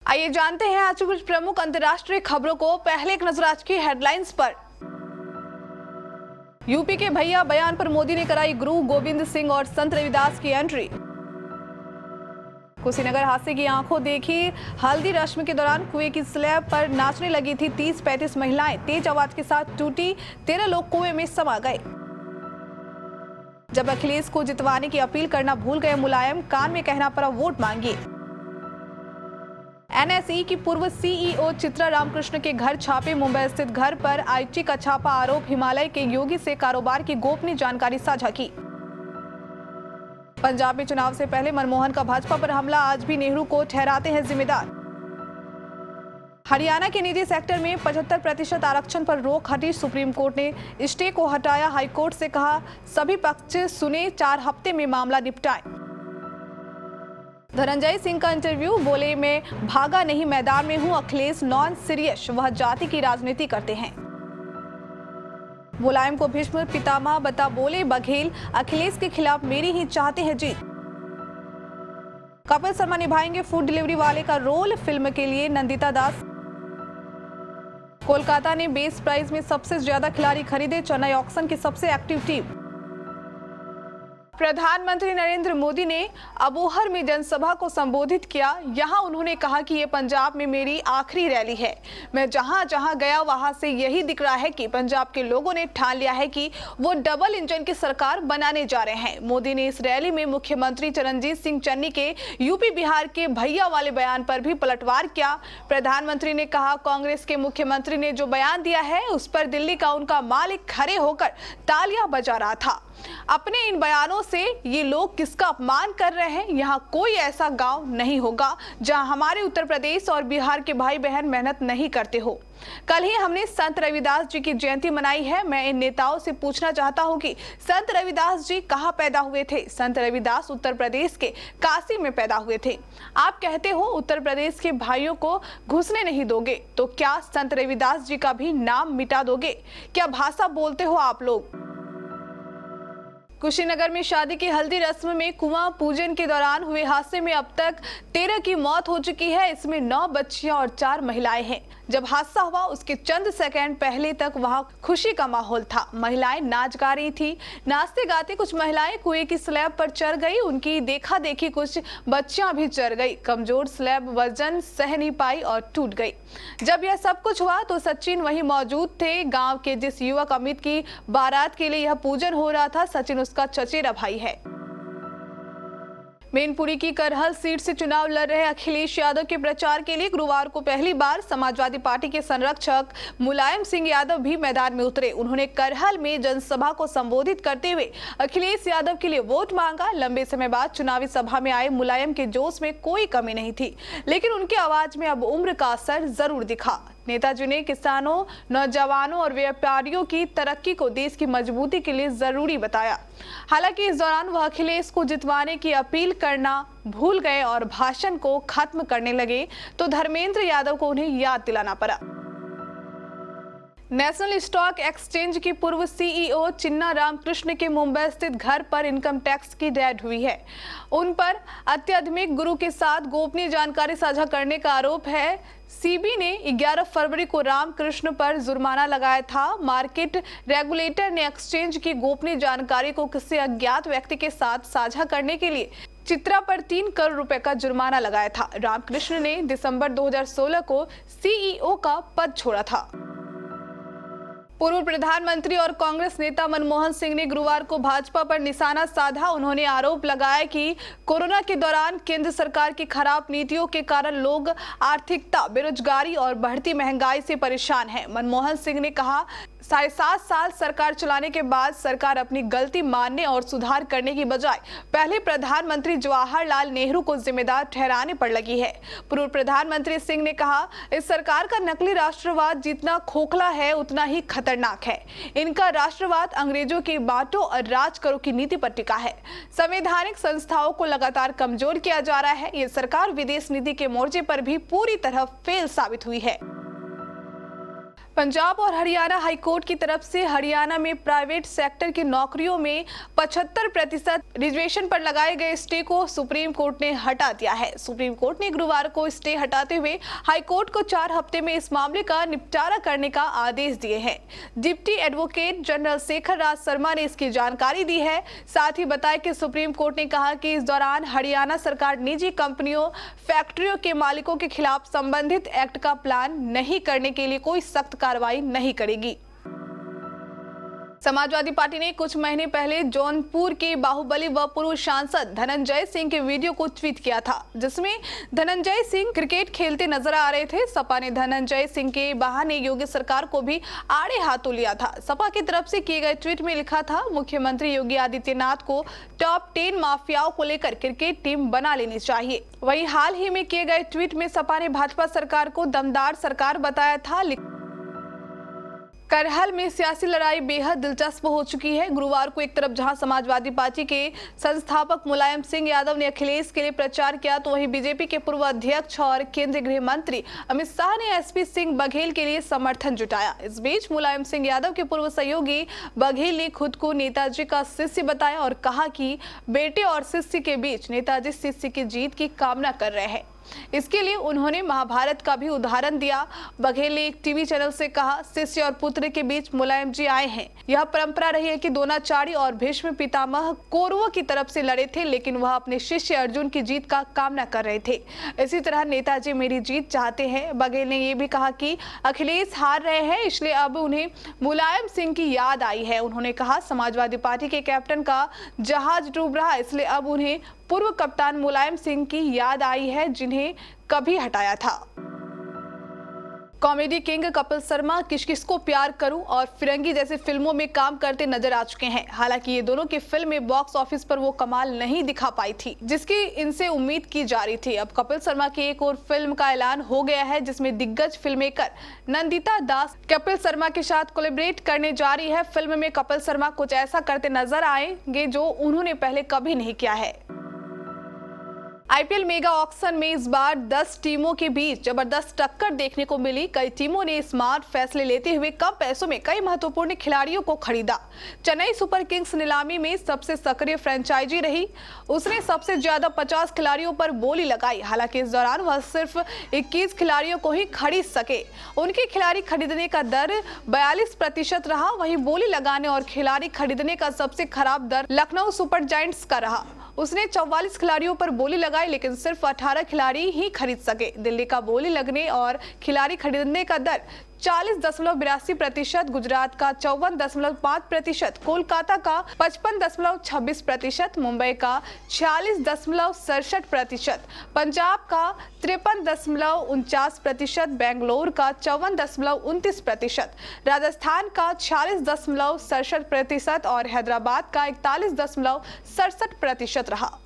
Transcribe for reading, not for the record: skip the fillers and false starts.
आइए जानते हैं आज कुछ प्रमुख अंतर्राष्ट्रीय खबरों को। पहले एक नजर आज की हेडलाइंस पर। यूपी के भैया बयान पर मोदी ने कराई गुरु गोविंद सिंह और संत रविदास की एंट्री। कुशीनगर हादसे की आंखों देखी हल्दी रस्म के दौरान कुएं की स्लैब पर नाचने लगी थी 30-35 महिलाएं। तेज आवाज के साथ टूटी, 13 लोग कुएं में समा गए। जब अखिलेश को जितवाने की अपील करना भूल गए मुलायम, कान में कहना पड़ा वोट मांगिए। एनएसई की पूर्व सीईओ चित्रा रामकृष्ण के घर छापे। मुंबई स्थित घर पर आईटी का छापा। आरोप हिमालय के योगी से कारोबार की गोपनीय जानकारी साझा की। पंजाब में चुनाव से पहले मनमोहन का भाजपा पर हमला, आज भी नेहरू को ठहराते हैं जिम्मेदार। हरियाणा के निजी सेक्टर में 75% आरक्षण पर रोक हटी। सुप्रीम कोर्ट ने स्टे को हटाया। हाईकोर्ट से कहा सभी पक्ष सुने, 4 हफ्ते में मामला निपटाएं। धनंजय सिंह का इंटरव्यू, बोले मैं भागा नहीं, मैदान में हूं। अखिलेश नॉन सीरियस, वह जाति की राजनीति करते हैं। मुलायम को भीष्म पितामह बता बोले बघेल, अखिलेश के खिलाफ मेरी ही चाहते हैं जीत। कपिल शर्मा निभाएंगे फूड डिलीवरी वाले का रोल, फिल्म के लिए नंदिता दास। कोलकाता ने बेस प्राइस में सबसे ज्यादा खिलाड़ी खरीदे। चेन्नई ऑक्शन की सबसे एक्टिव टीम। प्रधानमंत्री नरेंद्र मोदी ने अबोहर में जनसभा को संबोधित किया। यहां उन्होंने कहा कि ये पंजाब में मेरी आखिरी रैली है। मैं जहां जहां गया वहां से यही दिख रहा है कि पंजाब के लोगों ने ठान लिया है कि वो डबल इंजन की सरकार बनाने जा रहे हैं। मोदी ने इस रैली में मुख्यमंत्री चरणजीत सिंह चन्नी के यूपी बिहार के भैया वाले बयान पर भी पलटवार किया। प्रधानमंत्री ने कहा कांग्रेस के मुख्यमंत्री ने जो बयान दिया है उस पर दिल्ली का उनका मालिक खड़े होकर तालियां बजा रहा था। अपने इन बयानों से ये लोग किसका अपमान कर रहे हैं। यहाँ कोई ऐसा गांव नहीं होगा जहां हमारे उत्तर प्रदेश और बिहार के भाई बहन मेहनत नहीं करते हो। कल ही हमने संत रविदास जी की जयंती मनाई है। मैं इन नेताओं से पूछना चाहता हूं कि संत रविदास जी कहां पैदा हुए थे। संत रविदास उत्तर प्रदेश के काशी में पैदा हुए थे। आप कहते हो उत्तर प्रदेश के भाइयों को घुसने नहीं दोगे, तो क्या संत रविदास जी का भी नाम मिटा दोगे? क्या भाषा बोलते हो आप लोग? कुशीनगर में शादी की हल्दी रस्म में कुआं पूजन के दौरान हुए हादसे में अब तक 13 की मौत हो चुकी है। इसमें 9 बच्चियां और 4 महिलाएं हैं। जब हादसा हुआ उसके चंद सेकंड पहले तक वहां खुशी का माहौल था। महिलाएं नाच गा रही थी। नाचते गाते कुछ महिलाएं कुएं की स्लैब पर चढ़ गई। उनकी देखा देखी कुछ बच्चियां भी चढ़ गई। कमजोर स्लैब वजन सह नहीं पाई और टूट गई। जब यह सब कुछ हुआ तो सचिन वहीं मौजूद थे। गांव के जिस युवक अमित की बारात के लिए यह पूजन हो रहा था, सचिन उसका चचेरा भाई है। मैनपुरी की करहल सीट से चुनाव लड़ रहे अखिलेश यादव के प्रचार के लिए गुरुवार को पहली बार समाजवादी पार्टी के संरक्षक मुलायम सिंह यादव भी मैदान में उतरे। उन्होंने करहल में जनसभा को संबोधित करते हुए अखिलेश यादव के लिए वोट मांगा। लंबे समय बाद चुनावी सभा में आए मुलायम के जोश में कोई कमी नहीं थी, लेकिन उनकी आवाज में अब उम्र का असर जरूर दिखा। नेताजी ने किसानों, नौजवानों और व्यापारियों की तरक्की को देश की मजबूती के लिए जरूरी बताया। हालांकि इस दौरान वह अखिलेश को जितवाने की अपील करना भूल गए और भाषण को खत्म करने लगे तो धर्मेंद्र यादव को उन्हें याद दिलाना पड़ा। नेशनल स्टॉक एक्सचेंज की पूर्व सीईओ चिन्ना रामकृष्ण के मुंबई स्थित घर पर इनकम टैक्स की रेड हुई है। उन पर अत्याधुनिक गुरु के साथ गोपनीय जानकारी साझा करने का आरोप है। सीबी ने 11 फरवरी को रामकृष्ण पर जुर्माना लगाया था। मार्केट रेगुलेटर ने एक्सचेंज की गोपनीय जानकारी को किसी अज्ञात व्यक्ति के साथ साझा करने के लिए चित्रा पर 3 करोड़ रुपए का जुर्माना लगाया था। रामकृष्ण ने दिसंबर 2016 को सीईओ का पद छोड़ा था। पूर्व प्रधानमंत्री और कांग्रेस नेता मनमोहन सिंह ने गुरुवार को भाजपा पर निशाना साधा। उन्होंने आरोप लगाया कि कोरोना के दौरान केंद्र सरकार की खराब नीतियों के कारण लोग आर्थिकता, बेरोजगारी और बढ़ती महंगाई से परेशान हैं। मनमोहन सिंह ने कहा 7.5 साल सरकार चलाने के बाद सरकार अपनी गलती मानने और सुधार करने की बजाय पहले प्रधानमंत्री जवाहरलाल नेहरू को जिम्मेदार ठहराने पर लगी है। पूर्व प्रधानमंत्री सिंह ने कहा इस सरकार का नकली राष्ट्रवाद जितना खोखला है उतना ही खतरनाक है। इनका राष्ट्रवाद अंग्रेजों की बांटो और राज करो की नीति पर टिका है। संवैधानिक संस्थाओं को लगातार कमजोर किया जा रहा है। ये सरकार विदेश नीति के मोर्चे पर भी पूरी तरह फेल साबित हुई है। पंजाब और हरियाणा हाईकोर्ट की तरफ से हरियाणा में प्राइवेट सेक्टर की नौकरियों में 75% रिजर्वेशन पर लगाए गए स्टे को सुप्रीम कोर्ट ने हटा दिया है। सुप्रीम कोर्ट ने गुरुवार को स्टे हटाते हुए हाईकोर्ट को 4 हफ्ते में इस मामले का निपटारा करने का आदेश दिए हैं। Deputy advocate general Shekhar Raj Sharma ने इसकी जानकारी दी है। साथ ही बताया कि सुप्रीम कोर्ट ने कहा कि इस दौरान हरियाणा सरकार निजी कंपनियों, फैक्ट्रियों के मालिकों के खिलाफ संबंधित एक्ट का प्लान नहीं करने के लिए कोई सख्त कार्रवाई नहीं करेगी। समाजवादी पार्टी ने कुछ महीने पहले जौनपुर के बाहुबली व पूर्व सांसद धनंजय सिंह के वीडियो को ट्वीट किया था, जिसमें धनंजय सिंह क्रिकेट खेलते नजर आ रहे थे। सपा ने धनंजय सिंह के बहाने योगी सरकार को भी आड़े हाथों लिया था। सपा की तरफ से किए गए ट्वीट में लिखा था, मुख्यमंत्री योगी आदित्यनाथ को टॉप 10 माफियाओं को लेकर क्रिकेट टीम बना लेनी चाहिए। वहीं हाल ही में किए गए ट्वीट में सपा ने भाजपा सरकार को दमदार सरकार बताया था। करहल में सियासी लड़ाई बेहद दिलचस्प हो चुकी है। गुरुवार को एक तरफ जहां समाजवादी पार्टी के संस्थापक मुलायम सिंह यादव ने अखिलेश के लिए प्रचार किया, तो वहीं बीजेपी के पूर्व अध्यक्ष और केंद्रीय गृह मंत्री अमित शाह ने एसपी सिंह बघेल के लिए समर्थन जुटाया। इस बीच मुलायम सिंह यादव के पूर्व सहयोगी बघेल ने खुद को नेताजी का शिष्य बताया और कहा कि बेटे और शिष्य के बीच नेताजी शिष्य की जीत की कामना कर रहे हैं। इसके लिए उन्होंने महाभारत का भी उदाहरण दिया। बघेल ने एक टीवी चैनल से कहा, शिष्य और पुत्र के बीच मुलायम जी आए हैं। यह परंपरा रही है कि द्रोणाचार्य और भीष्म पितामह कौरवों की तरफ से लड़े थे, लेकिन वह अपने शिष्य अर्जुन की जीत का कामना कर रहे थे। इसी तरह नेताजी मेरी जीत चाहते हैं। बघेल ने यह भी कहा कि अखिलेश हार रहे हैं, इसलिए अब उन्हें मुलायम सिंह की याद आई है। उन्होंने कहा, समाजवादी पार्टी के कैप्टन का जहाज डूब रहा, इसलिए अब उन्हें पूर्व कप्तान मुलायम सिंह की याद आई है, जिन्हें कभी हटाया था। कॉमेडी किंग कपिल शर्मा किस किस को प्यार करूं और फिरंगी जैसी फिल्मों में काम करते नजर आ चुके हैं। हालांकि ये दोनों की फिल्में बॉक्स ऑफिस पर वो कमाल नहीं दिखा पाई थी, जिसकी इनसे उम्मीद की जा रही थी। अब कपिल शर्मा की एक और फिल्म का ऐलान हो गया है, जिसमें दिग्गज फिल्ममेकर नंदिता दास कपिल शर्मा के साथ कोलैबोरेट करने जा रही है। फिल्म में कपिल शर्मा कुछ ऐसा करते नजर आएंगे जो उन्होंने पहले कभी नहीं किया है। आईपीएल मेगा ऑक्शन में इस बार 10 टीमों के बीच जबरदस्त टक्कर देखने को मिली। कई टीमों ने स्मार्ट फैसले लेते हुए कम पैसों में कई महत्वपूर्ण खिलाड़ियों को खरीदा। चेन्नई सुपर किंग्स नीलामी में सबसे सक्रिय फ्रेंचाइजी रही। उसने सबसे ज्यादा 50 खिलाड़ियों पर बोली लगाई। हालांकि इस दौरान वह सिर्फ 21 खिलाड़ियों को ही खरीद सके। उनके खिलाड़ी खरीदने का दर 42% रहा। वहीं बोली लगाने और खिलाड़ी खरीदने का सबसे खराब दर लखनऊ सुपर जायंट्स का रहा। उसने 44 खिलाड़ियों पर बोली लगाई, लेकिन सिर्फ 18 खिलाड़ी ही खरीद सके। दिल्ली का बोली लगने और खिलाड़ी खरीदने का दर 40.82%, गुजरात का 54.5%, कोलकाता का 55.26%, मुंबई का 46.67%, पंजाब का 53.49%, बेंगलोर का 54.29%, राजस्थान का 46.67% और हैदराबाद का 41.67% रहा।